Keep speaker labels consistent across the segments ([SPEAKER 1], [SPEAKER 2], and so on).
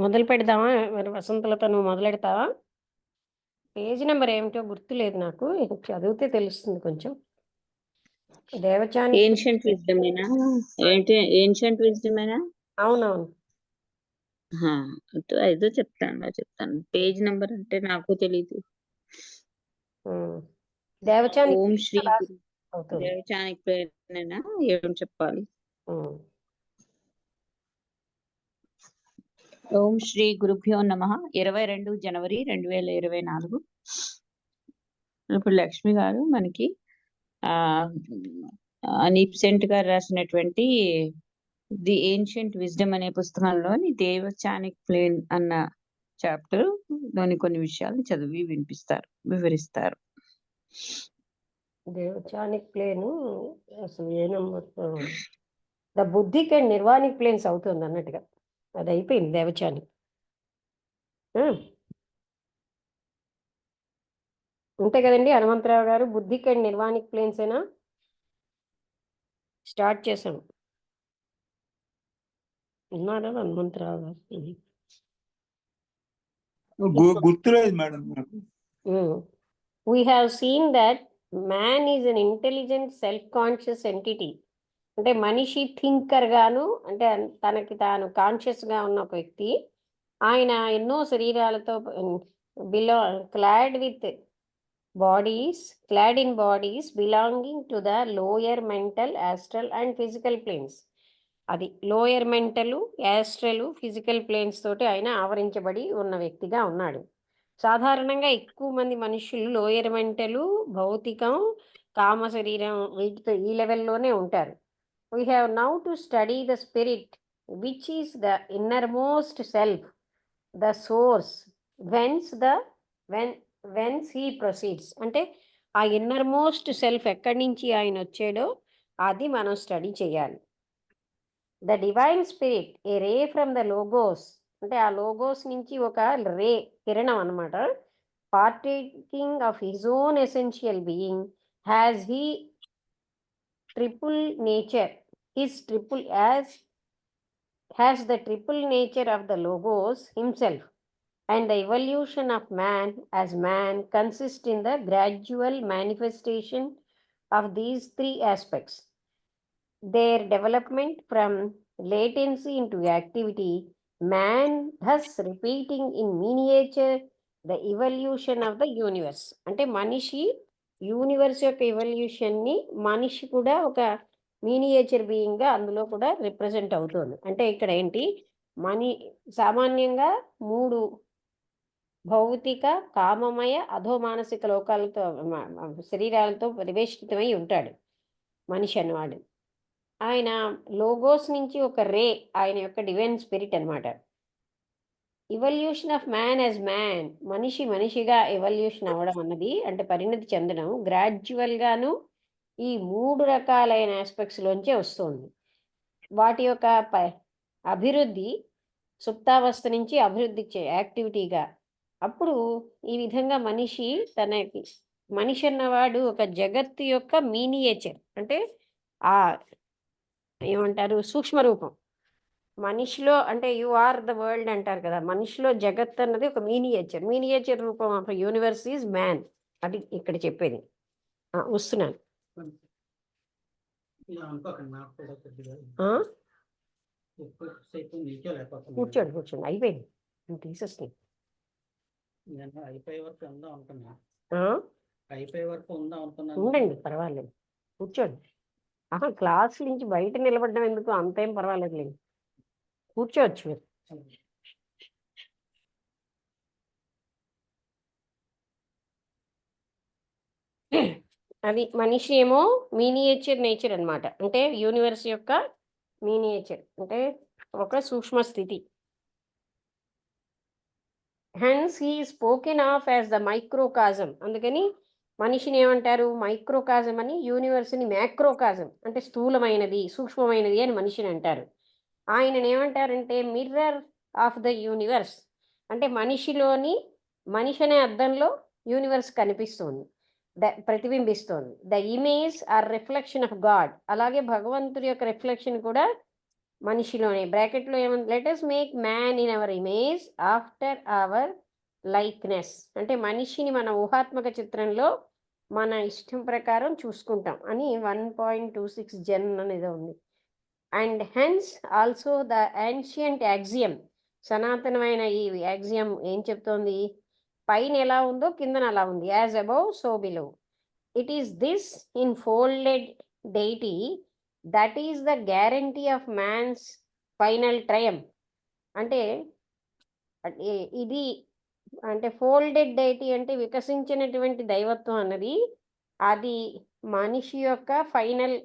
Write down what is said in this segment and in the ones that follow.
[SPEAKER 1] మొదలు పెడదామా? మరి వసంతలత నువ్వు మొదలెడతావా? పేజ్ నెంబర్ ఏమిటో గుర్తులేదు నాకు. చదివితే తెలుస్తుంది కొంచెం. దేవచాని.
[SPEAKER 2] ఏన్షియంట్ విజ్డమేనా? ఏంటి ఏన్షియంట్ విజ్డమేనా?
[SPEAKER 1] అవునవును.
[SPEAKER 2] ఏదో చెప్తాను. పేజ్ నెంబర్ అంటే నాకు తెలీదు.
[SPEAKER 1] దేవచాని
[SPEAKER 2] ఓం శ్రీ గురు
[SPEAKER 1] అవుతుంది.
[SPEAKER 2] దేవచానికి పేరేనా? ఏం చెప్పాలి? ఓం శ్రీ గురుభ్యో నమః. 22 జనవరి 2024. ఇప్పుడు లక్ష్మి గారు మనకి నీప్సెంట్ గారు రాసినటువంటి ది ఏన్షియంట్ విజ్డమ్ అనే పుస్తకంలోని దేవచానిక్ ప్లేన్ అన్న చాప్టర్ లోని కొన్ని విషయాలు చదివి వివరిస్తారు.
[SPEAKER 1] దేవచానిక్ ప్లేను అసలు ఏ number? The buddhic and nirvanic planes అవుతుంది అన్నట్టుగా. అది అయిపోయింది దేవచాని. అంతే కదండి Hanumantharao garu? Buddhic and nirvanic planes ఏనా? స్టార్ట్ చేశాను. ఉన్నాడా హనుమంతరావు గారు?
[SPEAKER 3] గుర్తులేదు మేడం నాకు.
[SPEAKER 1] We have seen that man is an intelligent self-conscious entity. అంటే మనిషి థింకర్ గాను, అంటే తనకి తాను కాన్షియస్గా ఉన్న ఒక వ్యక్తి. ఆయన ఎన్నో శరీరాలతో clad in bodies belonging to the lower mental, astral and physical planes. అది lower mental, astral, physical planes తోటి ఆయన ఆవరించబడి ఉన్న వ్యక్తిగా ఉన్నాడు. సాధారణంగా ఎక్కువ మంది మనుషులు లోయర్ మెంటలు, భౌతికం, కామ శరీరం వీటితో ఈ లెవెల్లోనే ఉంటారు. We have now to study the spirit which is the innermost self, the source whence he proceeds. అంటే ఆ ఇన్నర్మోస్ట్ సెల్ఫ్ ఎక్కడి నుంచి ఆయన వచ్చాడో అది మనం స్టడీ చేయాలి. The divine spirit A ray from the logos, అంటే ఆ లోగోస్ నుంచి ఒక రే, కిరణం అనమాట. Partaking of his own essential being has he triple nature. has the triple nature of the logos himself, and the evolution of man as man consists in the gradual manifestation of these three aspects. Their development from latency into activity, man thus repeating in miniature the evolution of the universe. అంటే మనిషి universe యొక్క ఎవల్యూషన్ని మనిషి కూడా ఒక miniature బీయింగ్గా అందులో కూడా represent అవుతుంది. అంటే ఇక్కడ ఏంటి, సామాన్యంగా 3 భౌతిక, కామమయ, అధోమానసిక లోకాలతో శరీరాలతో పరివేష్టితమై ఉంటాడు మనిషి అన్నవాడు. ఆయన లోగోస్ నుంచి ఒక రే, ఆయన యొక్క డివైన్ స్పిరిట్ అనమాట. Evolution of man as man, మనిషిగా ఎవల్యూషన్ అవ్వడం అన్నది, అంటే పరిణతి చెందడం గ్రాడ్యువల్గాను ఈ 3 రకాలైన ఆస్పెక్ట్స్లోంచే వస్తుంది. వాటి యొక్క అభివృద్ధి సుప్తావస్థ నుంచి అభివృద్ధి యాక్టివిటీగా. అప్పుడు ఈ విధంగా మనిషి అన్నవాడు ఒక జగత్తు యొక్క మినియేచర్, అంటే ఆ ఏమంటారు, సూక్ష్మ రూపం. మనిషిలో అంటే యు ఆర్ ద వరల్డ్ అంటారు కదా, మనిషిలో జగత్ అన్నది ఒక మినియేచర్ రూపం ఆఫ్ యూనివర్స్ ఈజ్ మ్యాన్. అది ఇక్కడ చెప్పేది. వస్తున్నాను. కూర్చోండి అయిపోయింది, తీసేస్తాను. ఉండండి, పర్వాలేదు, కూర్చోండి. క్లాస్ నుంచి బయట నిలబడడం ఎందుకు, అంతేం పర్వాలేదు, కూర్చోవచ్చు మీరు. అది మనిషి ఏమో మినియేచర్ నేచర్ అనమాట. అంటే యూనివర్స్ యొక్క మినియేచర్, అంటే ఒక సూక్ష్మ స్థితి. Hence he spoken of as the microcosm. అందుకని మనిషిని ఏమంటారు, మైక్రోకాజం అని. యూనివర్స్ని మ్యాక్రోకాజం అంటే స్థూలమైనది, సూక్ష్మమైనది అని మనిషిని అంటారు. ఆయనను ఏమంటారంటే మిర్రర్ ఆఫ్ ద యూనివర్స్. అంటే మనిషి అనే అద్దంలో యూనివర్స్ కనిపిస్తుంది, ప్రతిబింబిస్తోంది. The image are reflection of God. అలాగే భగవంతుడి యొక్క రిఫ్లెక్షన్ కూడా మనిషిలోనే బ్రాకెట్లో ఏముంది, let us make man in our image after our likeness. అంటే మనిషిని మన ఊహాత్మక చిత్రంలో మన ఇష్టం ప్రకారం చూసుకుంటాం అని 1.26 జన్ అనేది ఉంది. And hence also the ancient axiom, సనాతనమైన ఈ యాక్సియం ఏం చెప్తోంది, పైన ఎలా ఉందో కిందన అలా ఉంది, as above so below. It is this infolded deity that is the guarantee of man's final triumph. అంటే ఇది అంటే ఫోల్డెడ్ డైటీ అంటే వికసించినటువంటి దైవత్వం అన్నది అది మనిషి యొక్క ఫైనల్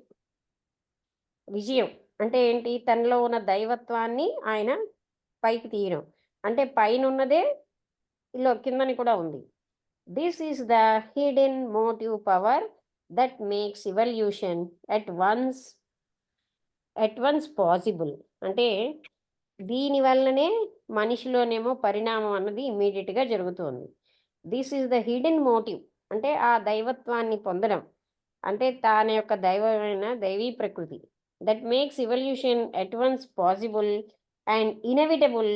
[SPEAKER 1] విజయం. అంటే ఏంటి, తనలో ఉన్న దైవత్వాన్ని ఆయన పైకి తీయడం, అంటే పైన ఉన్నదే ఇలా కిందని కూడా ఉంది. This is the hidden motive power that makes evolution at once possible. అంటే దీని వల్లనే మనిషిలోనేమో పరిణామం అన్నది ఇమ్మీడియట్గా జరుగుతుంది. This is the hidden motive, అంటే ఆ దైవత్వాన్ని పొందడం, అంటే తన యొక్క దైవమైన దైవీ ప్రకృతి. That makes evolution at once possible and inevitable,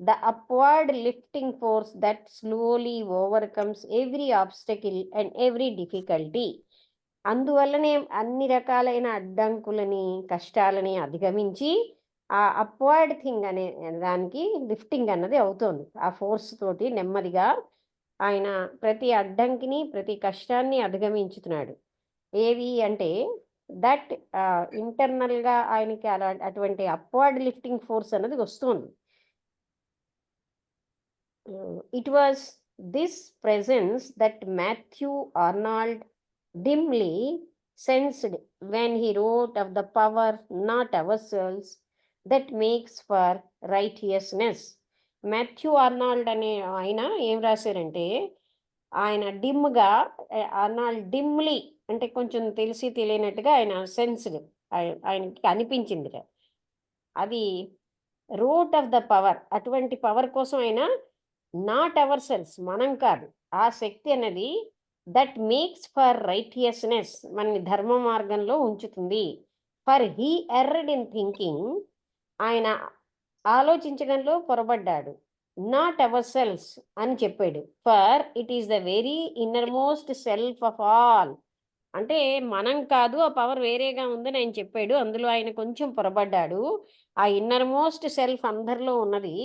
[SPEAKER 1] the upward lifting force that slowly overcomes every obstacle and every difficulty. అందువల్లనే అన్ని రకాలైన అడ్డంకులని కష్టాలని అధిగమించి ఆ అప్వర్డ్ థింగ్ అనే దానికి లిఫ్టింగ్ అన్నది అవుతుంది. ఆ ఫోర్స్ తోటి నెమ్మదిగా ఆయన ప్రతి అడ్డంకిని ప్రతి కష్టాన్ని అధిగమించుతున్నాడు. ఏవి అంటే దట్ ఇంటర్నల్గా ఆయనకి అలా అటువంటి అప్వర్డ్ లిఫ్టింగ్ ఫోర్స్ అన్నది వస్తుంది. It was this presence that Matthew Arnold dimly sensed when he wrote of the power not ourselves that makes for righteousness. Matthew Arnold అనే ఆయన ఏం రాశారంటే, ఆయన డిమ్గా, ఆర్నాల్డ్ డిమ్లీ అంటే కొంచెం తెలిసి తెలియనట్టుగా ఆయన సెన్స్డ్, ఆయనకి అనిపించింది అది. రూట్ ఆఫ్ ద పవర్, అటువంటి పవర్ కోసం ఆయన నాట్ అవర్ సెల్స్, మనం కాదు, ఆ శక్తి అనేది దట్ మేక్స్ ఫర్ రైటియస్నెస్, మనని ధర్మ మార్గంలో ఉంచుతుంది. ఫర్ హీ ఎర్రడ్ ఇన్ థింకింగ్, ఆయన ఆలోచించడంలో పొరబడ్డాడు. నాట్ అవర్ సెల్స్ అని చెప్పాడు. For it is the very inner most self of all, అంటే మనం కాదు, ఆ పవర్ వేరేగా ఉందని ఆయన చెప్పాడు. అందులో ఆయన కొంచెం పొరబడ్డాడు. ఆ ఇన్నర్ మోస్ట్ సెల్ఫ్ అందరిలో ఉన్నది,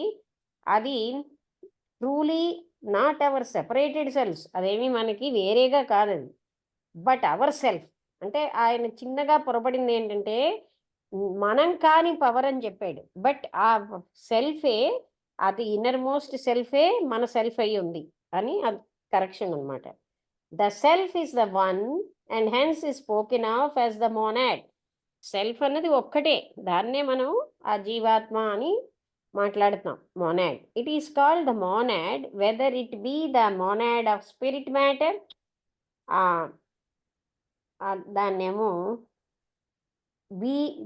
[SPEAKER 1] అది truly not our separated self, అదేమి మనకి వేరేగా కాదది, బట్ అవర్ సెల్ఫ్. అంటే ఆయన చిన్నగా పొరబడింది ఏంటంటే మనం కాని పవర్ అని చెప్పాడు, బట్ ఆ సెల్ఫే, అది ఇన్నర్ మోస్ట్ సెల్ఫే మన సెల్ఫ్ అయి ఉంది అని అది కరెక్షన్ అనమాట. The self is the one and hence is spoken of as the monad. Self అన్నది ఒక్కటే, దాన్నే మనం ఆ జీవాత్మ అని మాట్లాడుతున్నాం, monad. It is called the monad whether it be the monad of spirit matter, దాన్నేమో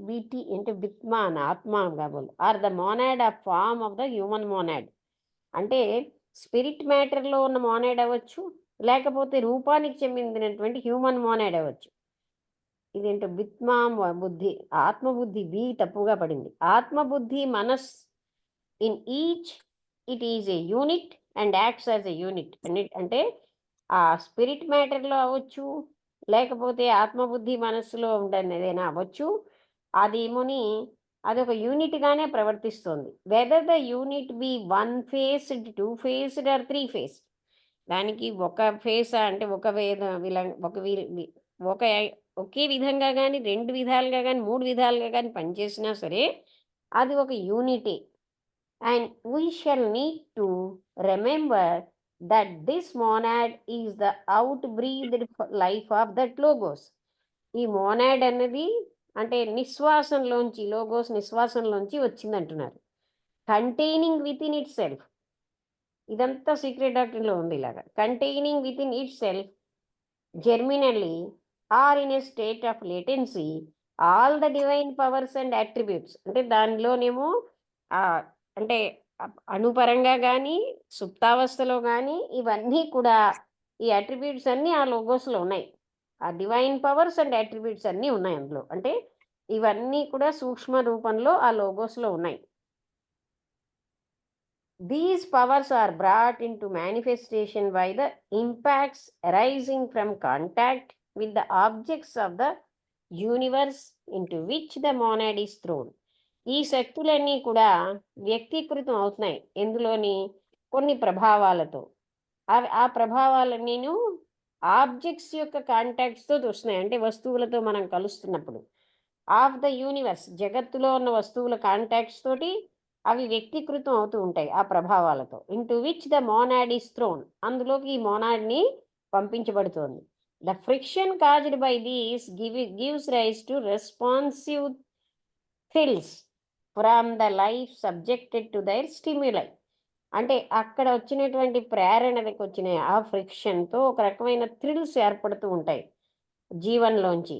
[SPEAKER 1] బిటి అంటే బిత్మాన్ ఆత్మ కాబోలు, or the monad of form of the human monad. అంటే స్పిరిట్ మ్యాటర్లో ఉన్న మోనాడ్ అవ్వచ్చు, లేకపోతే రూపానికి చెందినటువంటి హ్యూమన్ మోనాడ్ అవ్వచ్చు. ఇదేంటో బిత్మా బుద్ధి, ఆత్మబుద్ధి బి తప్పుగా పడింది. ఆత్మబుద్ధి మనస్ in each it is a unit and acts as a unit. అంటే ఆ స్పిరిట్ మ్యాటర్లో అవ్వచ్చు, లేకపోతే ఆత్మబుద్ధి మనస్సులో ఉండని ఏదైనా అవ్వచ్చు, అదేమోని అదొక యూనిట్గానే ప్రవర్తిస్తుంది. Whether the unit be one faced, two faced or three faced, దానికి ఒక ఫేస్ అంటే ఒకే విధంగా కానీ, రెండు విధాలుగా కానీ, మూడు విధాలుగా కానీ పనిచేసినా సరే అది ఒక unity. And we shall need to remember that this monad is the out breathed life of that logos. ఈ మోనాడ్ అన్నది అంటే నిశ్వాసంలోంచి, లోగోస్ నిశ్వాసంలోంచి వచ్చిందంటున్నారు. Containing within itself, ఇదంతా సీక్రెట్ డాక్టరీలో ఉంది ఇలాగా. Containing within itself germinally or in a state of latency all the divine powers and attributes. అంటే దానిలోనేమో అంటే అణుపరంగా కానీ, సుప్తావస్థలో కానీ, ఇవన్నీ కూడా ఈ అట్రిబ్యూట్స్ అన్నీ ఆ లోగోస్లో ఉన్నాయి. ఆ డివైన్ పవర్స్ అండ్ అట్రిబ్యూట్స్ అన్నీ ఉన్నాయి అందులో. అంటే ఇవన్నీ కూడా సూక్ష్మ రూపంలో ఆ లోగోస్లో ఉన్నాయి. These powers are brought into manifestation by the impacts arising from contact with the objects of the universe into which the monad is thrown. ఈ శక్తులన్నీ కూడా వ్యక్తీకృతం అవుతున్నాయి ఎందులోని కొన్ని ప్రభావాలతో. ఆ ప్రభావాలన్నీను ఆబ్జెక్ట్స్ యొక్క కాంటాక్ట్స్తో వస్తున్నాయి, అంటే వస్తువులతో మనం కలుస్తున్నప్పుడు. ఆఫ్ ద యూనివర్స్, జగత్తులో ఉన్న వస్తువుల కాంటాక్ట్స్ తోటి అవి వ్యక్తీకృతం అవుతూ ఉంటాయి ఆ ప్రభావాలతో. Into which the monad is thrown, అందులోకి ఈ మోనాడ్ని పంపించబడుతోంది. The friction caused by these gives rise to responsive thrills from the life subjected to their stimuli. అంటే అక్కడ వచ్చినటువంటి ప్రేరణకు వచ్చిన ఆ ఫ్రిక్షన్తో ఒక రకమైన థ్రిల్స్ ఏర్పడుతూ ఉంటాయి జీవన్లోంచి.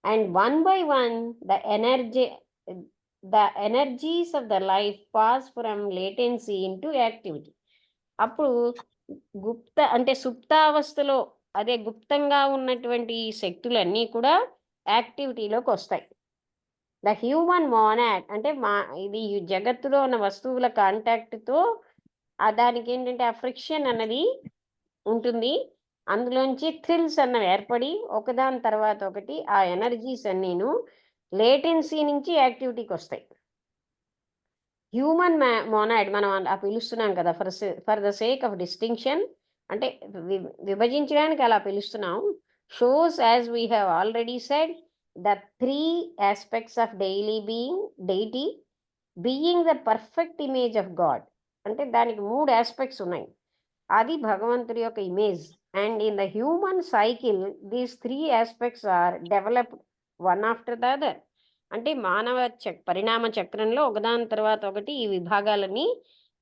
[SPEAKER 1] And one by one the energies of the life pass from latency into activity. అప్పుడు అంటే సుప్తావస్థలో అదే గుప్తంగా ఉన్నటువంటి ఈ శక్తులన్నీ కూడా యాక్టివిటీలోకి వస్తాయి. ద హ్యూమన్ మోనాడ్ అంటే ఇది జగత్తులో ఉన్న వస్తువుల కాంటాక్ట్తో దానికి ఏంటంటే ఆ ఫ్రిక్షన్ అన్నది ఉంటుంది. అందులోంచి థ్రిల్స్ అన్నవి ఏర్పడి ఒకదాని తర్వాత ఒకటి ఆ ఎనర్జీస్ అన్నీను లేటెన్సీ నుంచి యాక్టివిటీకి వస్తాయి. హ్యూమన్ మోనాడ్ మనం పిలుస్తున్నాం కదా for the sake of distinction, అంటే విభజించడానికి అలా పిలుస్తున్నాం. Shows as we have already said the 3 aspects of deity being the perfect image of God. అంటే దానికి 3 ఆస్పెక్ట్స్ ఉన్నాయి, అది భగవంతుడి యొక్క image. And in the human cycle these 3 aspects are developed one after the other. అంటే మానవ పరిణామ చక్రంలో ఒకదాని తర్వాత ఒకటి ఈ విభాగాలన్నీ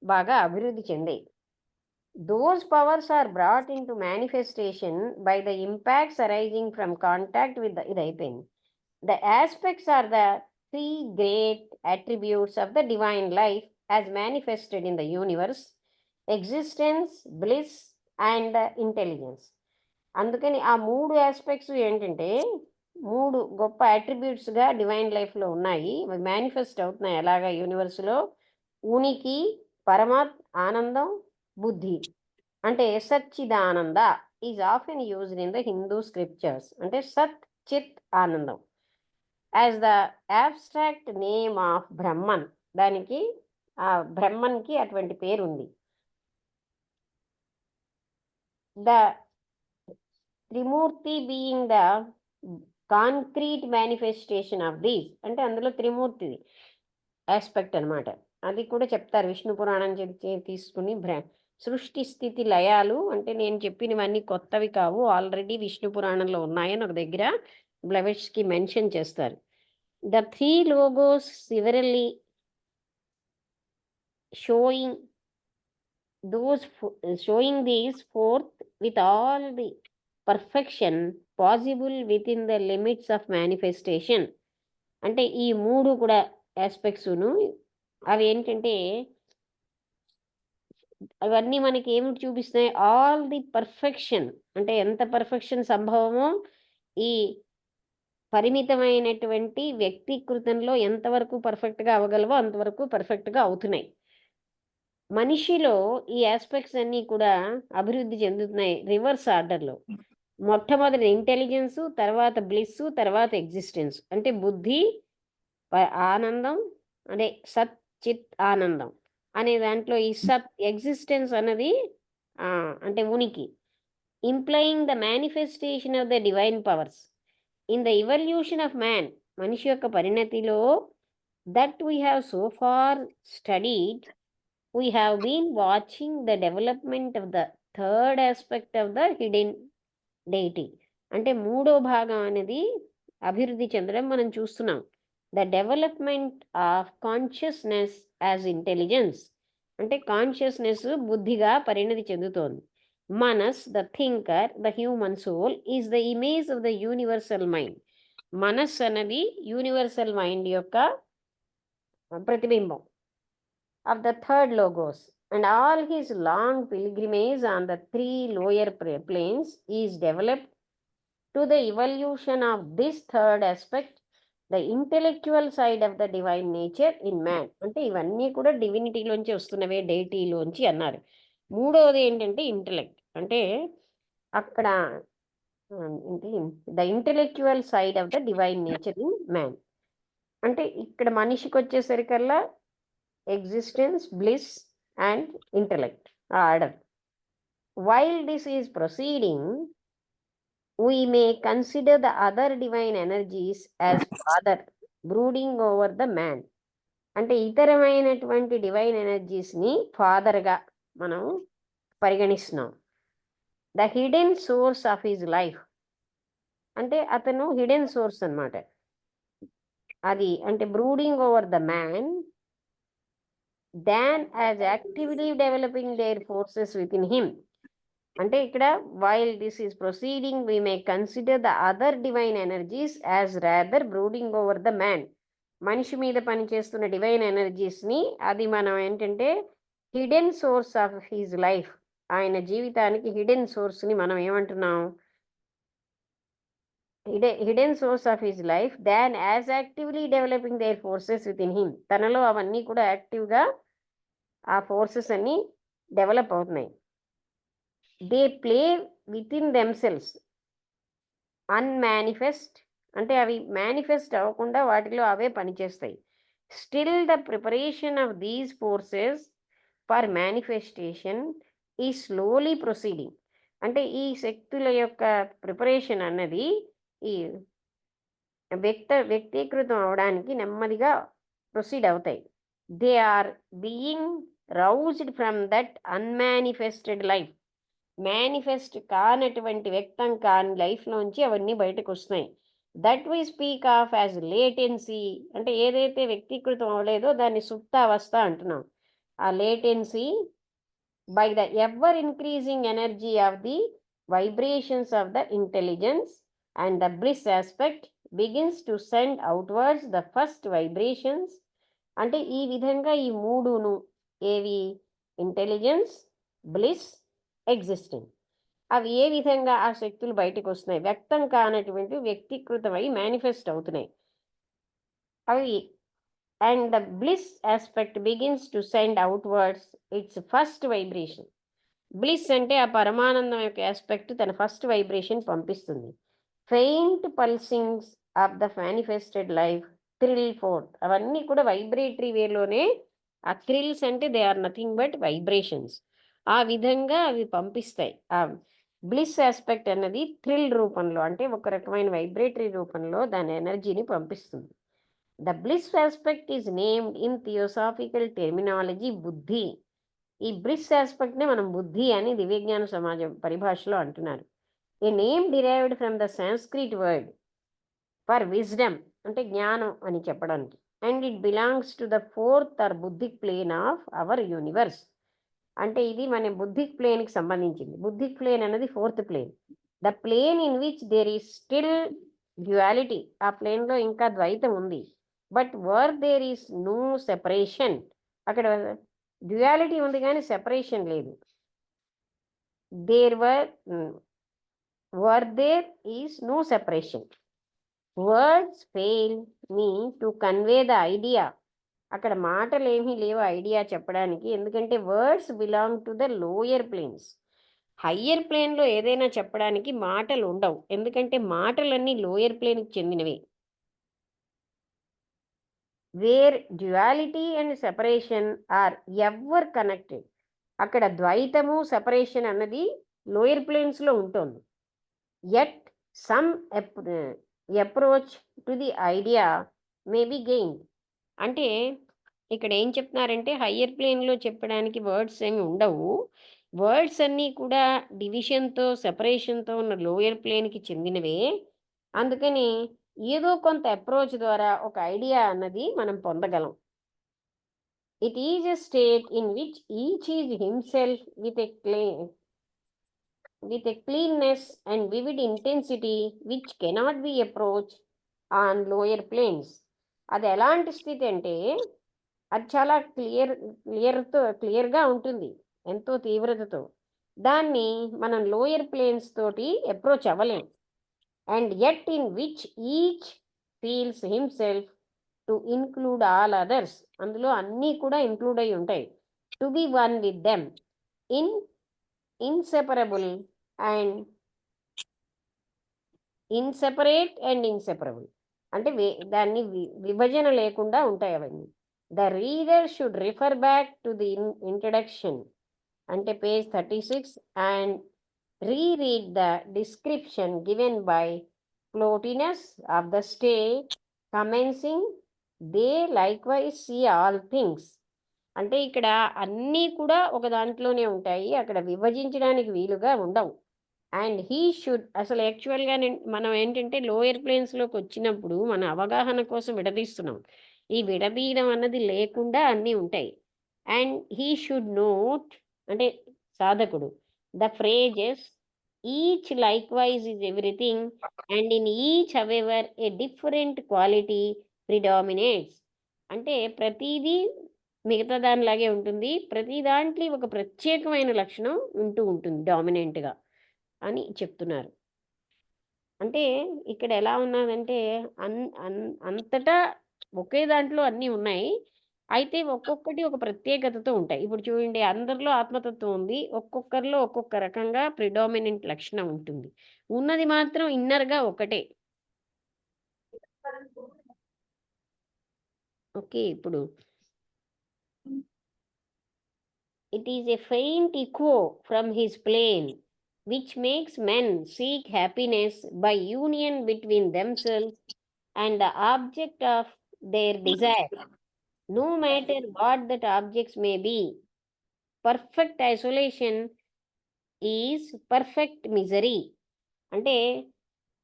[SPEAKER 1] బాగా అభివృద్ధి చెందాయి. Those powers are brought into manifestation by the impacts arising from contact with ఇది అయిపోయింది. The aspects are the 3 great attributes of the divine life as manifested in the universe: existence, bliss and intelligence. అందుకని ఆ 3 aspects ఏంటంటే 3 గొప్ప అట్రిబ్యూట్స్గా divine లైఫ్లో ఉన్నాయి, అవి manifest అవుతున్నాయి అలాగా యూనివర్స్లో. ఉనికి, ఆనందం, బుద్ధి. అంటే Sachchidananda is often used in the Hindu scriptures. అంటే సత్ చిత్ ఆనందం as the abstract name of Brahman. దానికి ఆ బ్రహ్మన్కి అటువంటి పేరు ఉంది. The Trimurti being the concrete manifestation of these. అంటే అందులో త్రిమూర్తి ఆస్పెక్ట్ అనమాట. అది కూడా చెప్తారు విష్ణు పురాణం తీసుకుని. సృష్టి స్థితి లయాలు అంటే నేను చెప్పినవన్నీ కొత్తవి కావు, ఆల్రెడీ విష్ణు పురాణంలో ఉన్నాయని ఒక దగ్గర బ్లెవెట్స్కి మెన్షన్ చేస్తారు. The 3 logos severally showing these forth with all the perfection possible within the limits of manifestation. అంటే ఈ 3 కూడా ఆస్పెక్ట్స్ను అవి ఏంటంటే అవన్నీ మనకి ఏమిటి చూపిస్తున్నాయి? ఆల్ ది పర్ఫెక్షన్, అంటే ఎంత పర్ఫెక్షన్ సంభవమో ఈ పరిమితమైనటువంటి వ్యక్తీకృతంలో ఎంతవరకు పర్ఫెక్ట్గా అవ్వగలవో అంతవరకు పర్ఫెక్ట్గా అవుతున్నాయి. మనిషిలో ఈ ఆస్పెక్ట్స్ అన్నీ కూడా అభివృద్ధి చెందుతున్నాయి రివర్స్ ఆర్డర్లో. మొట్టమొదటి ఇంటెలిజెన్స్, తర్వాత బ్లిస్, తర్వాత ఎగ్జిస్టెన్స్. అంటే బుద్ధి, ఆనందం, అంటే సత్ చిత్ ఆనందం అనే దాంట్లో ఈ సత్ ఎగ్జిస్టెన్స్ అన్నది అంటే ఉనికి. Implying the manifestation of the divine powers in the evolution of man. మనిషి యొక్క పరిణతిలో that we have so far studied, we have been watching the development of the third aspect of the hidden deity. అంటే 3వ భాగం అనేది అభివృద్ధి చెందడం మనం చూస్తున్నాం. The development of consciousness as intelligence. అంటే కాన్షియస్నెస్ బుద్ధిగా పరిణతి చెందుతోంది. మనస్, the thinker, the human soul is the image of the universal mind. మనస్ అన్నది యూనివర్సల్ మైండ్ యొక్క ప్రతిబింబం of the 3rd logos, and all his long pilgrimage on the 3 lower planes is developed to the evolution of this 3rd aspect the intellectual side of the divine nature in man. అంటే ఇవన్నీ కూడా డివినిటీలోంచి వస్తున్నవే, డైటీలోంచి అన్నారు. మూడవది ఏంటంటే intellect. అంటే అక్కడ ఏంటి, the intellectual side of the divine nature in man. అంటే ఇక్కడ మనిషికి వచ్చేసరికల్లా existence, bliss and intellect order. While this is proceeding, we may consider the other divine energies as father brooding over the man. అంటే ఇతరమైనటువంటి divine ఎనర్జీస్ని ఫాదర్గా మనం పరిగణిస్తున్నాం. The hidden source of his life. అంటే అతను హిడెన్ సోర్స్ అన్నమాట. అది అంటే brooding over the man than as actively developing their forces within him. అంటే ఇక్కడ while this is proceeding we may consider the other divine energies as rather brooding over the man. మనిషి మీద పనిచేస్తున్న divine ఎనర్జీస్ని అది మనం ఏంటంటే hidden source of his life, ఆయన జీవితానికి హిడెన్ సోర్స్ని మనం ఏమంటున్నాం, hidden source of his life than as actively developing their forces within him. తనలో అవన్నీ కూడా యాక్టివ్గా ఆ ఫోర్సెస్ అన్నీ డెవలప్ అవుతున్నాయి. They play within themselves unmanifest. అంటే అవి మేనిఫెస్ట్ అవ్వకుండా వాటిలో అవే పనిచేస్తాయి. Still the preparation of these forces for manifestation is slowly proceeding. అంటే ఈ శక్తుల యొక్క ప్రిపరేషన్ అన్నది ఈ వ్యక్తీకృతం అవడానికి నెమ్మదిగా ప్రొసీడ్ అవుతాయి. They are being roused from that unmanifested life. Manifest కానటువంటి, వ్యక్తం కాని లైఫ్లోంచి అవన్నీ బయటకు వస్తున్నాయి. That we speak of as latency. అంటే ఏదైతే వ్యక్తీకృతం అవ్వలేదో దాన్ని సుప్తావస్థ అంటున్నాం. ఆ latency by the ever increasing energy of the vibrations of the intelligence and the bliss aspect begins to send outwards the first vibrations. అంటే ఈ విధంగా ఈ మూడును, ఏవి, ఇంటెలిజెన్స్, బ్లిస్, ఎగ్జిస్టెన్స్, అవి ఏ విధంగా ఆ శక్తులు బయటకు వస్తున్నాయి, వ్యక్తం కానటువంటి వ్యక్తీకృతమై మేనిఫెస్ట్ అవుతున్నాయి అవి. And the bliss aspect begins to send outwards its first vibration. Bliss అంటే ఆ పరమానందం యొక్క ఆస్పెక్ట్ తన ఫస్ట్ వైబ్రేషన్ పంపిస్తుంది. Faint pulsings of the manifested life thrill forth. అవన్నీ కూడా వైబ్రేటరీ వేలోనే, ఆ థ్రిల్స్ అంటే they are nothing but vibrations. ఆ విధంగా అవి పంపిస్తాయి. ఆ బ్లిస్ ఆస్పెక్ట్ అన్నది థ్రిల్ రూపంలో, అంటే ఒక రకమైన వైబ్రేటరీ రూపంలో దాని ఎనర్జీని పంపిస్తుంది. The bliss aspect is named in theosophical terminology బుద్ధి. ఈ బ్లిస్ ఆస్పెక్ట్నే మనం బుద్ధి అని దివ్యజ్ఞాన సమాజం పరిభాషలో అంటున్నారు. A name derived from the Sanskrit word for wisdom, అంటే జ్ఞానం అని చెప్పడానికి. And it belongs to the fourth or buddhic plane of our universe. అంటే ఇది మన బుద్ధిక్ ప్లేన్కి సంబంధించింది. బుద్ధిక్ ప్లేన్ అనేది fourth plane, the plane in which there is still duality. ఆ ప్లేన్లో ఇంకా ద్వైతం ఉంది. But where there is no separation. అక్కడ డ్యుయాలిటీ ఉంది కానీ సెపరేషన్ లేదు. There where there is no separation. Words fail me to convey the idea. అక్కడ మాటలు ఏమీ లేవు ఐడియా చెప్పడానికి, ఎందుకంటే words belong to the lower planes. Higher ప్లేన్లో ఏదైనా చెప్పడానికి మాటలు ఉండవు, ఎందుకంటే మాటలన్నీ లోయర్ ప్లేన్కి చెందినవి. Where duality and separation are ever connected. అక్కడ ద్వైతము, సెపరేషన్ అన్నది లోయర్ ప్లేన్స్లో ఉంటుంది. Yet some approach to the idea may be gained. అంటే ఇక్కడ ఏం చెప్తున్నారంటే హయ్యర్ ప్లేన్లో చెప్పడానికి వర్డ్స్ ఏమి ఉండవు. వర్డ్స్ అన్నీ కూడా డివిజన్తో, సెపరేషన్తో ఉన్న లోయర్ ప్లేన్కి చెందినవే. అందుకని ఏదో కొంత అప్రోచ్ ద్వారా ఒక ఐడియా అన్నది మనం పొందగలం. It is a state in which each is himself with a cleanness and vivid intensity which cannot be approach on lower planes. అది ఎలాంటి స్థితి అంటే అది చాలా క్లియర్గా ఉంటుంది, ఎంతో తీవ్రతతో. దాన్ని మనం లోయర్ ప్లేన్స్ తోటి అప్రోచ్ అవ్వలేం. And yet in which each feels himself to include all others, అందులో అన్నీ కూడా ఇంక్లూడ్ అయి ఉంటాయి. To be one with them in inseparable and inseparable అంటే దాన్ని విభజన లేకుండా ఉంటాయి అవన్నీ. The reader should refer back to the introduction అంటే page 36 and reread the description given by Plotinus of the state commencing they likewise see all things. అంటే ఇక్కడ అన్నీ కూడా ఒక దాంట్లోనే ఉంటాయి, అక్కడ విభజించడానికి వీలుగా ఉండవు. అండ్ హీ షుడ్ అసలు యాక్చువల్గా మనం ఏంటంటే లోయర్ ప్లేన్స్లోకి వచ్చినప్పుడు మన అవగాహన కోసం విడదీస్తున్నాం. ఈ విడదీయడం అన్నది లేకుండా అన్నీ ఉంటాయి. అండ్ హీ షుడ్ నోట్ అంటే సాధకుడు the phrases each likewise is everything and in each however a different quality predominates. అంటే ప్రతిదీ మిగతా దానిలాగే ఉంటుంది, ప్రతి దాంట్లో ఒక ప్రత్యేకమైన లక్షణం ఉంటూ ఉంటుంది డామినెంట్గా అని చెప్తున్నారు. అంటే ఇక్కడ ఎలా ఉన్నదంటే అంతటా ఒకే దాంట్లో అన్నీ ఉన్నాయి, అయితే ఒక్కొక్కటి ఒక ప్రత్యేకతతో ఉంటాయి. ఇప్పుడు చూడండి, అందరిలో ఆత్మతత్వం ఉంది, ఒక్కొక్కరిలో ఒక్కొక్క రకంగా ప్రిడామినెంట్ లక్షణం ఉంటుంది, ఉన్నది మాత్రం ఇన్నర్గా ఒకటే. ఓకే, ఇప్పుడు it is a faint echo from his plane which makes men seek happiness by union between themselves and the object of their desire, no matter what that objects may be. Perfect isolation is perfect misery. అంటే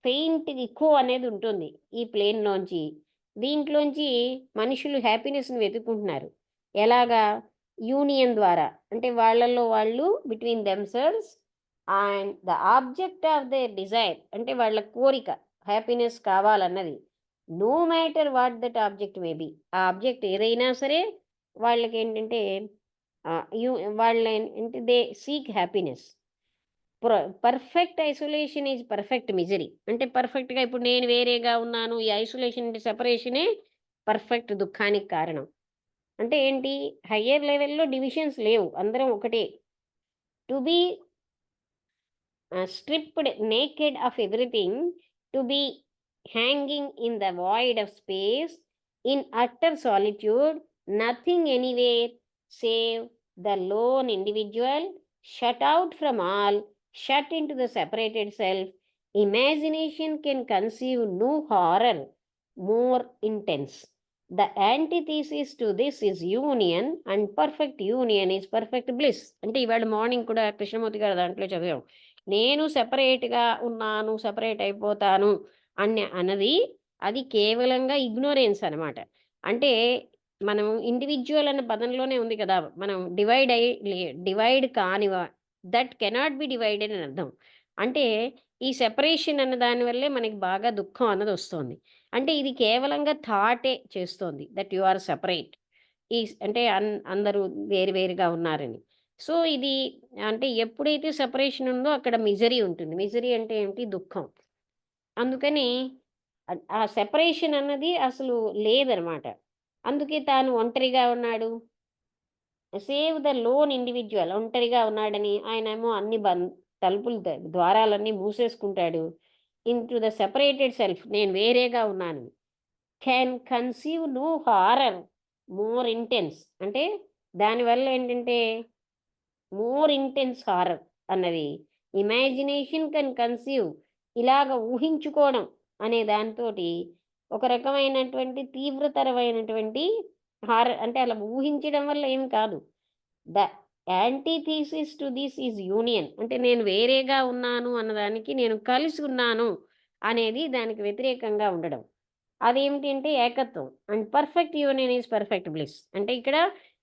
[SPEAKER 1] faint ఇకో అనేది ఉంటుంది ఈ ప్లేన్లోంచి, దీంట్లోంచి మనుషులు హ్యాపీనెస్ని వెతుక్కుంటున్నారు. ఎలాగా? Union ద్వారా, అంటే వాళ్ళల్లో వాళ్ళు between themselves and the object of their desire, అంటే వాళ్ళ కోరిక హ్యాపీనెస్ కావాలన్నది. No matter what that object may be, ఆ ఆబ్జెక్ట్ ఏదైనా సరే వాళ్ళకి ఏంటంటే వాళ్ళ ఏంటి they seek happiness. Perfect isolation is perfect misery. అంటే పర్ఫెక్ట్గా ఇప్పుడు నేను వేరేగా ఉన్నాను, ఈ ఐసోలేషన్ అంటే సెపరేషనే పర్ఫెక్ట్ దుఃఖానికి కారణం. అంటే ఏంటి? హయ్యర్ లెవెల్లో డివిజన్స్ లేవు, అందరం ఒకటే. To be stripped naked of everything, to be hanging in the void of space in utter solitude, nothing anywhere save the lone individual, shut out from all, shut into the separated self. Imagination can conceive no horror more intense. The antithesis to this is union, and perfect union is perfect bliss. అంటే ఇవాళ morning కూడా కృష్ణమూర్తి గారు దాంట్లో చదివాం, నేను సెపరేట్గా ఉన్నాను, separate అయిపోతాను అన్నది అది కేవలంగా ఇగ్నోరెన్స్ అనమాట. అంటే మనం ఇండివిజువల్ అన్న పదంలోనే ఉంది కదా, మనం డివైడ్ కాని దట్ కెనాట్ బి డివైడెడ్ అని అర్థం. అంటే ఈ సెపరేషన్ అన్న దానివల్లే మనకి బాగా దుఃఖం అన్నది వస్తుంది. అంటే ఇది కేవలంగా థాటే చేస్తోంది దట్ యు ఆర్ సెపరేట్, ఈ అంటే అందరూ వేరువేరుగా ఉన్నారని. సో ఇది అంటే ఎప్పుడైతే సెపరేషన్ ఉందో అక్కడ మిజరీ ఉంటుంది. మిజరీ అంటే ఏంటి? దుఃఖం. అందుకని ఆ సెపరేషన్ అన్నది అసలు లేదనమాట. అందుకే తాను ఒంటరిగా ఉన్నాడు. సేవ్ ద లోన్ ఇండివిజువల్, ఒంటరిగా ఉన్నాడని ఆయనేమో అన్ని తలుపులు ద్వారాలన్నీ మూసేసుకుంటాడు. ఇంటూ ద సెపరేటెడ్ సెల్ఫ్, నేను వేరేగా ఉన్నాను. Can conceive no horror more intense, అంటే దానివల్ల ఏంటంటే మోర్ ఇంటెన్స్ హారర్ అన్నది ఇమాజినేషన్ కెన్ కన్సీవ్, ఇలాగ ఊహించుకోవడం అనే దానితోటి ఒక రకమైనటువంటి తీవ్రతరమైనటువంటి హారర్, అంటే అలా ఊహించడం వల్ల ఏం కాదు. The antithesis to this is union, అంటే నేను వేరేగా ఉన్నాను అన్నదానికి నేను కలిసి ఉన్నాను అనేది దానికి వ్యతిరేకంగా ఉండడం. అదేమిటి అంటే ఏకత్వం. And perfect union is perfect bliss. అంటే ఇక్కడ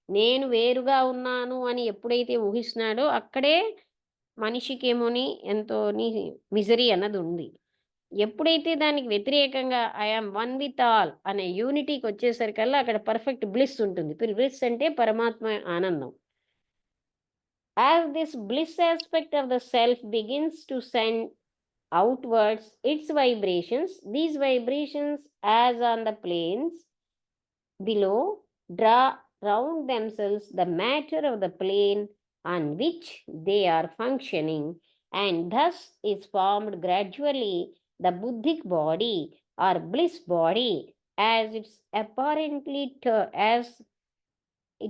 [SPEAKER 1] నేను వేరుగా ఉన్నాను అని ఎప్పుడైతే ఊహిస్తున్నాడో అక్కడే మనిషికేమోని ఎంతోని మిజరీ అన్నది ఉంది. ఎప్పుడైతే దానికి వ్యతిరేకంగా ఐఆమ్ వన్ విత్ ఆల్ అనే యూనిటీకి వచ్చేసరికల్లా అక్కడ పర్ఫెక్ట్ బ్లిస్ ఉంటుంది. బ్లిస్ అంటే పరమాత్మ ఆనందం. As this bliss aspect of the self begins to send outwards its vibrations. These vibrations, as on the planes below, draw round themselves the matter of the plane on which they are functioning, and thus is formed gradually the buddhic body or bliss body, as it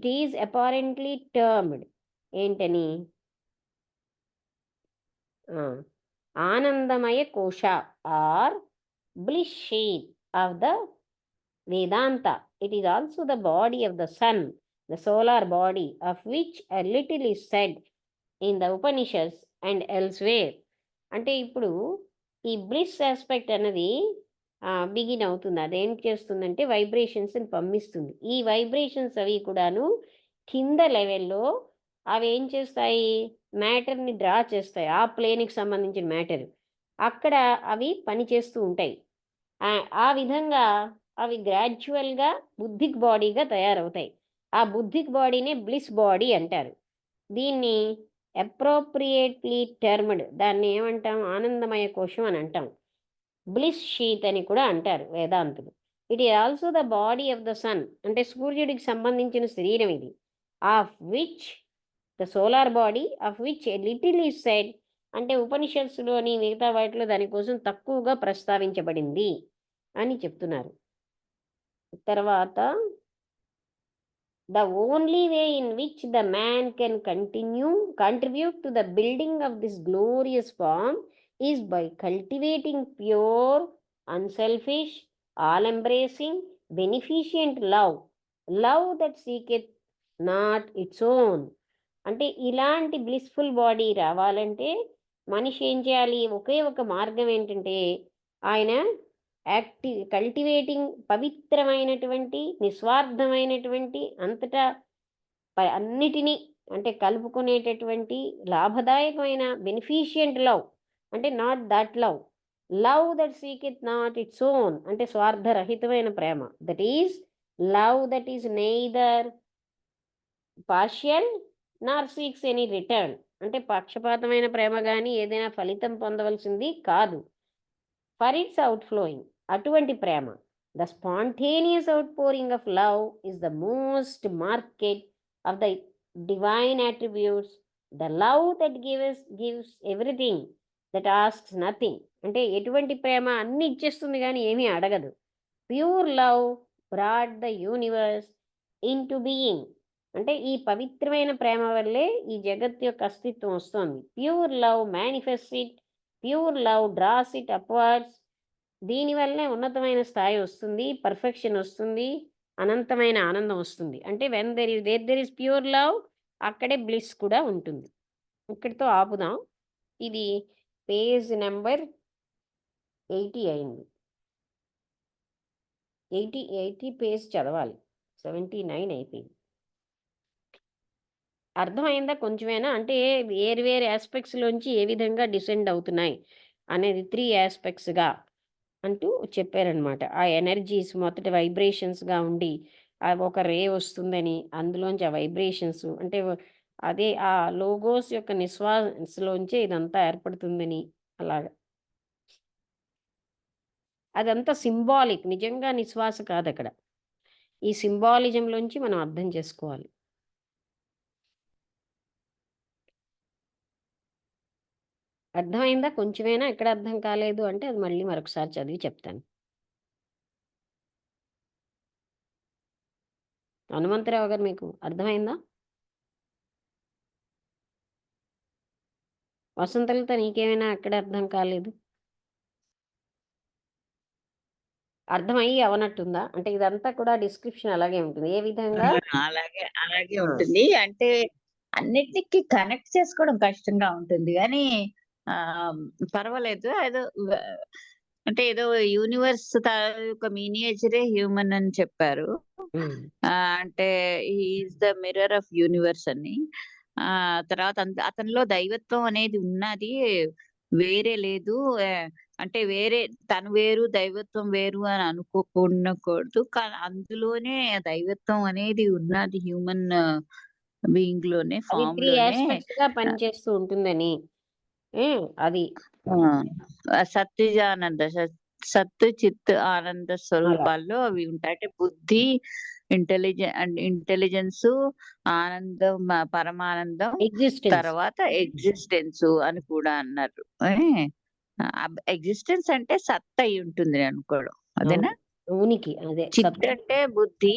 [SPEAKER 1] is apparently termed. ఏంటని? ఆనందమయ కోశ are bliss sheath of the Vedanta. It is also the body of the sun, the solar body, of which a little is said in the Upanishads and elsewhere. అంటే ఇప్పుడు ఈ bliss aspect అనేది begin అవుతుంది. అదేం చేస్తుందంటే వైబ్రేషన్స్ని పంపిస్తుంది. ఈ vibrations అవి కూడాను కింద లెవెల్లో అవి ఏం చేస్తాయి, మ్యాటర్ని డ్రా చేస్తాయి. ఆ ప్లేన్కి సంబంధించిన మ్యాటర్ అక్కడ అవి పనిచేస్తూ ఉంటాయి. ఆ విధంగా అవి గ్రాడ్యువల్గా బుద్ధిక్ బాడీగా తయారవుతాయి. ఆ బుద్ధిక్ బాడీనే బ్లిస్ బాడీ అంటారు. దీన్ని అప్రోప్రియేట్లీ టర్మ్డ్, దాన్ని ఏమంటాం, ఆనందమయ కోశం అని అంటాం. బ్లిస్ షీత్ అని కూడా అంటారు వేదాంతులు. It is also the body of the sun, అంటే సూర్యుడికి సంబంధించిన శరీరం ఇది. Of which the solar body of which a little is said, అంటే ఉపనిషత్తులోని మిగతా వాటిలో దానికోసం తక్కువగా ప్రస్తావించబడింది అని చెప్తున్నారు. తర్వాత the only way in which the man can contribute to the building of this glorious form is by cultivating pure, unselfish, all-embracing, beneficent love that seeketh not its own. అంటే ఇలాంటి బ్లిస్ఫుల్ బాడీ రావాలంటే మనిషి ఏం చేయాలి? ఒకే ఒక మార్గం ఏంటంటే ఆయన కల్టివేటింగ్, పవిత్రమైనటువంటి, నిస్వార్థమైనటువంటి, అంతటా అన్నిటినీ అంటే కలుపుకునేటటువంటి లాభదాయకమైన బెనిఫిషియంట్ లవ్, అంటే not that love that seeketh not its own, అంటే స్వార్థరహితమైన ప్రేమ. That is love that is neither partial nor seeks any return, అంటే పక్షపాతమైన ప్రేమ కానీ ఏదైనా ఫలితం పొందవలసింది కాదు. ఫర్ ఇట్స్ అవుట్ఫ్లోయింగ్, అటువంటి ప్రేమ, the spontaneous outpouring of love is the most marked of the divine attributes, the love that gives everything that asks nothing, అంటే ఎటువంటి ప్రేమ అన్ని ఇచ్చేస్తుంది కానీ ఏమీ అడగదు. Pure love brought the universe into being, అంటే ఈ పవిత్రమైన ప్రేమ వల్లే ఈ జగత్ యొక్క అస్తిత్వం వస్తుంది. Pure love manifest it, pure love draws it upwards, దీనివల్లే ఉన్నతమైన స్థాయి వస్తుంది, పర్ఫెక్షన్ వస్తుంది, అనంతమైన ఆనందం వస్తుంది. అంటే when there is pure love, అక్కడే బ్లిస్ కూడా ఉంటుంది. ఇక్కడితో ఆపుదాం. ఇది పేజ్ నెంబర్ 80 అయింది. 80 పేజ్ చదవాలి, 79 అయిపోయింది. అర్థమైందా కొంచెమేనా? అంటే వేరు ఆస్పెక్ట్స్లోంచి ఏ విధంగా డిసెండ్ అవుతున్నాయి అనేది 3 ఆస్పెక్ట్స్గా అంటూ చెప్పారనమాట. ఆ ఎనర్జీస్ మొదటి వైబ్రేషన్స్గా ఉండి ఒక రే వస్తుందని, అందులోంచి ఆ వైబ్రేషన్స్ అంటే అదే ఆ లోగోస్ యొక్క నిశ్వాసలోంచే ఇదంతా ఏర్పడుతుందని, అలాగా అదంతా సింబాలిక్, నిజంగా నిశ్వాస కాదు అక్కడ. ఈ సింబాలిజంలోంచి మనం అర్థం చేసుకోవాలి. అర్థమైందా కొంచెమేనా? ఎక్కడ అర్థం కాలేదు అంటే అది మళ్ళీ మరొకసారి చదివి చెప్తాను. హనుమంతరావు గారు, మీకు అర్థమైందా? వసంతలతో నీకేమైనా ఎక్కడ అర్థం కాలేదు? అర్థమయ్యి అవనట్టుందా? అంటే ఇదంతా కూడా డిస్క్రిప్షన్ అలాగే ఉంటుంది. ఏ విధంగా
[SPEAKER 2] అలాగే ఉంటుంది. అంటే అన్నిటికి కనెక్ట్ చేసుకోవడం కష్టంగా ఉంటుంది కానీ పర్వాలేదు. అంటే ఏదో యూనివర్స్ తాలూకా మినియేచరే హ్యూమన్ అని చెప్పారు. అంటే is the mirror of universe అని. తర్వాత అతనిలో దైవత్వం అనేది ఉన్నది, వేరే లేదు. అంటే వేరే తను వేరు దైవత్వం వేరు అని అనుకోకూడదు. కానీ అందులోనే దైవత్వం అనేది ఉన్నది హ్యూమన్ బీయింగ్ లోనే,
[SPEAKER 1] అది
[SPEAKER 2] ఫామ్
[SPEAKER 1] 3
[SPEAKER 2] లోనే.
[SPEAKER 1] ఆస్పెక్ట్స్ గా పనిచేస్తూ ఉంటుందని అది
[SPEAKER 2] సత్తిజానంద సత్తు చిత్ ఆనంద స్వరూపాల్లో అవి ఉంటాయి. అంటే బుద్ధి, ఇంటెలిజెన్స్, ఆనందం, పరమానందం,
[SPEAKER 1] ఎగ్జిస్టెన్స్
[SPEAKER 2] తర్వాత ఎగ్జిస్టెన్స్ అని కూడా అన్నారు. ఎగ్జిస్టెన్స్ అంటే సత్త అయి ఉంటుంది నేను అనుకోవడం, అదేనా?
[SPEAKER 1] ఉనికి, అదే
[SPEAKER 2] చిత్
[SPEAKER 1] సత్తా.
[SPEAKER 2] అంటే బుద్ధి.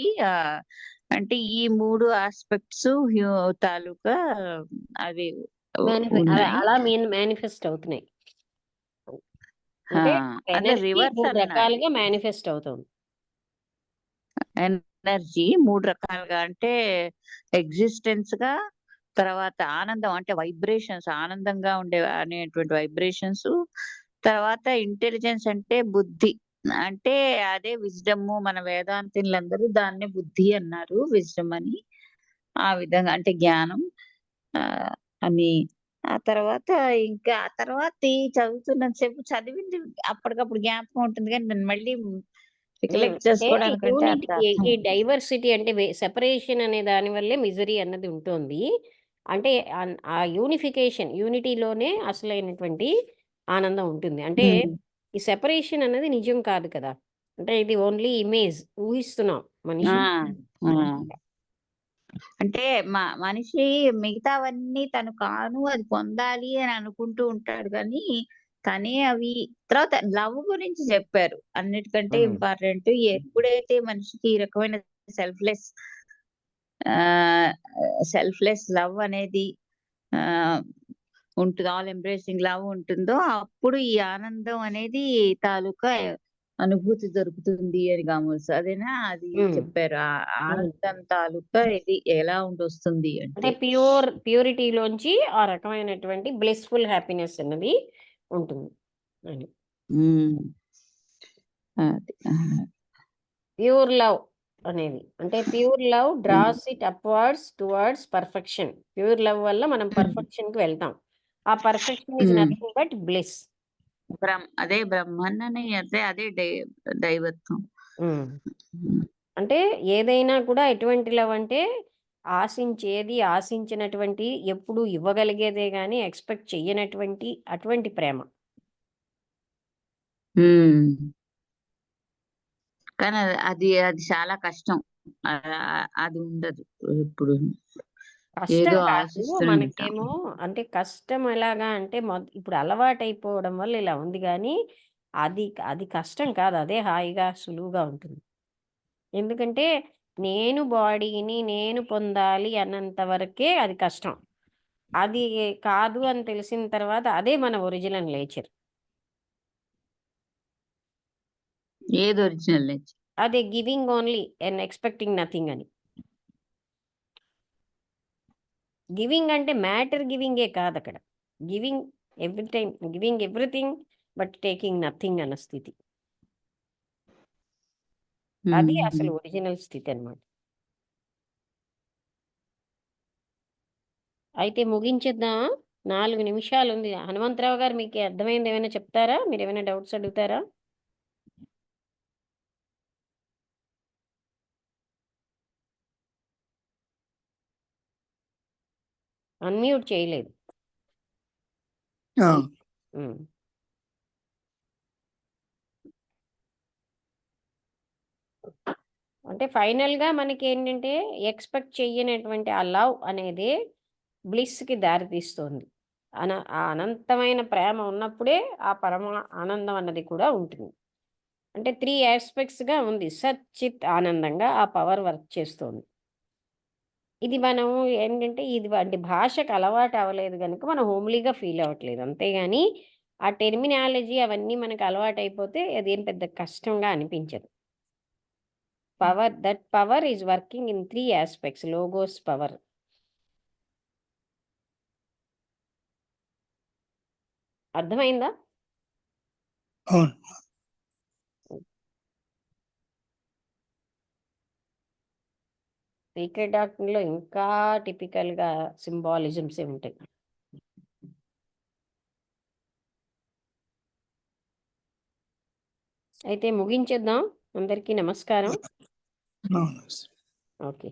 [SPEAKER 2] అంటే ఈ 3 ఆస్పెక్ట్స్ తాలూకా అవి ఉన్నాయి.
[SPEAKER 1] అలా మేనిఫెస్ట్ అవుతున్నాయి.
[SPEAKER 2] ఆ,
[SPEAKER 1] అంటే
[SPEAKER 2] అట్లా
[SPEAKER 1] ఎనర్జీ
[SPEAKER 2] రివర్స్
[SPEAKER 1] 3
[SPEAKER 2] అన్నారు.
[SPEAKER 1] రకాలుగా మేనిఫెస్ట్ అవుతుంది.
[SPEAKER 2] ఎనర్జీ 3 రకాలుగా అంటే ఎగ్జిస్టెన్స్ గా, తర్వాత ఆనందం అంటే వైబ్రేషన్స్, ఆనందంగా ఉండే అనేటువంటి వైబ్రేషన్స్, తర్వాత ఇంటెలిజెన్స్ అంటే బుద్ధి, అంటే అదే విజ్డమ్. మన వేదాంతులందరూ దాన్నే బుద్ధి అన్నారు, విజ్డమ్ అని. ఆ విధంగా అంటే జ్ఞానం అని. ఆ తర్వాత ఇంకా ఆ తర్వాత చదువుతున్నంత సేపు చదివింది అప్పటికప్పుడు జ్ఞాపకం ఉంటుంది, కానీ నేను మళ్ళీ రికలెక్ట్
[SPEAKER 1] అంటే
[SPEAKER 2] చేసుకోవడానికంటే అంత అర్థం.
[SPEAKER 1] ఈ డైవర్సిటీ అంటే సెపరేషన్ అనే దాని వల్లే మిజరీ అన్నది ఉంటుంది. అంటే ఆ యూనిటీలోనే అసలైనటువంటి ఆనందం ఉంటుంది. అంటే ఈ సెపరేషన్ అన్నది నిజం కాదు కదా. అంటే ఇది ఓన్లీ ఇమేజ్, ఊహిస్తున్నాం మనిషి.
[SPEAKER 2] అంటే మనిషి మిగతావన్నీ తను కాను అది పొందాలి అని అనుకుంటూ ఉంటాడు, కానీ కానీ అవి తర్వాత లవ్ గురించి చెప్పారు. అన్నిటికంటే ఇంపార్టెంట్ ఎప్పుడైతే మనిషికి ఈ రకమైన సెల్ఫ్లెస్ సెల్ఫ్లెస్ లవ్ అనేది ఉంటుంది, ఆల్ ఎంబ్రేసింగ్ లవ్ ఉంటుందో, అప్పుడు ఈ ఆనందం అనేది తాలూకా అనుభూతి దొరుకుతుంది అని కావచ్చు, అదేనా? అది చెప్పారు. ఆనందం తాలూకా ఇది ఎలా వస్తుంది
[SPEAKER 1] అంటే
[SPEAKER 2] అంటే
[SPEAKER 1] ప్యూరిటీలోంచి ఆ రకమైనటువంటి బ్లిస్ఫుల్ హ్యాపీనెస్ అన్నది ఉంటుంది అని. ప్యూర్ లవ్ అనేది అంటే pure love draws it upwards towards perfection. Pure love వల్ల మనం పర్ఫెక్షన్ కి వెళ్తాం. ఆ perfection is nothing but bliss.
[SPEAKER 2] అదే బ్రహ్మన్నని, అదే దైవత్వం.
[SPEAKER 1] అంటే ఏదైనా కూడా ఎటువంటి లవ్ అంటే ఆశించినటువంటి ఎప్పుడు ఇవ్వగలిగేదే గాని ఎక్స్పెక్ట్ చెయ్యనటువంటి అటువంటి ప్రేమ.
[SPEAKER 2] కానీ అది అది చాలా కష్టం. అది ఉండదు ఇప్పుడు.
[SPEAKER 1] కష్టం
[SPEAKER 2] ఏదో
[SPEAKER 1] కాదు
[SPEAKER 2] ఆశిస్తుంటాం.
[SPEAKER 1] మనకేమో. అంటే కష్టం ఎలాగా అంటే ఇప్పుడు అలవాటైపోవడం వల్ల ఇలా ఉంది కానీ అది అది కష్టం కాదు. అదే హాయిగా సులువుగా ఉంటుంది. ఎందుకంటే నేను బాడీని నేను పొందాలి అన్నంత వరకే అది కష్టం. అది కాదు అని తెలిసిన తర్వాత అదే మన ఒరిజినల్ నేచర్.
[SPEAKER 2] ఏది ఒరిజినల్ నేచర్?
[SPEAKER 1] అదే giving only and expecting nothing అని. గివింగ్ అంటే మ్యాటర్ గివింగే కాదు అక్కడ. Giving every time, giving everything but taking nothing అన్న స్థితి. అది అసలు ఒరిజినల్ స్థితి అన్నమాట. అయితే ముగించేద్దామా? 4 నిమిషాలు ఉంది. హనుమంతరావు గారు మీకు అర్థమైంది ఏమైనా చెప్తారా? మీరు ఏమైనా డౌట్స్ అడుగుతారా? అన్మ్యూట్ చేయలేదు. అంటే ఫైనల్గా మనకి ఏంటంటే ఎక్స్పెక్ట్ చెయ్యనటువంటి ఆ లవ్ అనేది బ్లిస్కి దారితీస్తుంది. ఆ అనంతమైన ప్రేమ ఉన్నప్పుడే ఆ పరమ ఆనందం అన్నది కూడా ఉంటుంది. అంటే 3 ఆస్పెక్ట్స్గా ఉంది. సచ్చిత్ ఆనందంగా ఆ పవర్ వర్క్ చేస్తుంది. ఇది మనం ఏంటంటే ఇది వంటి భాషకు అలవాటు అవ్వలేదు కనుక మనం హోమ్లీగా ఫీల్ అవ్వట్లేదు. అంతేగాని ఆ టెర్మినాలజీ అవన్నీ మనకు అలవాటైపోతే అదేం పెద్ద కష్టంగా అనిపించదు. That power is working in 3 aspects. Logos power. అర్థమైందా?
[SPEAKER 3] అవును.
[SPEAKER 1] సీక్రెట్ డాక్టర్లో ఇంకా టిపికల్గా సింబాలిజమ్సే ఉంటాయి. అయితే ముగించేద్దాం. అందరికీ నమస్కారం.
[SPEAKER 3] అవును.
[SPEAKER 1] ఓకే.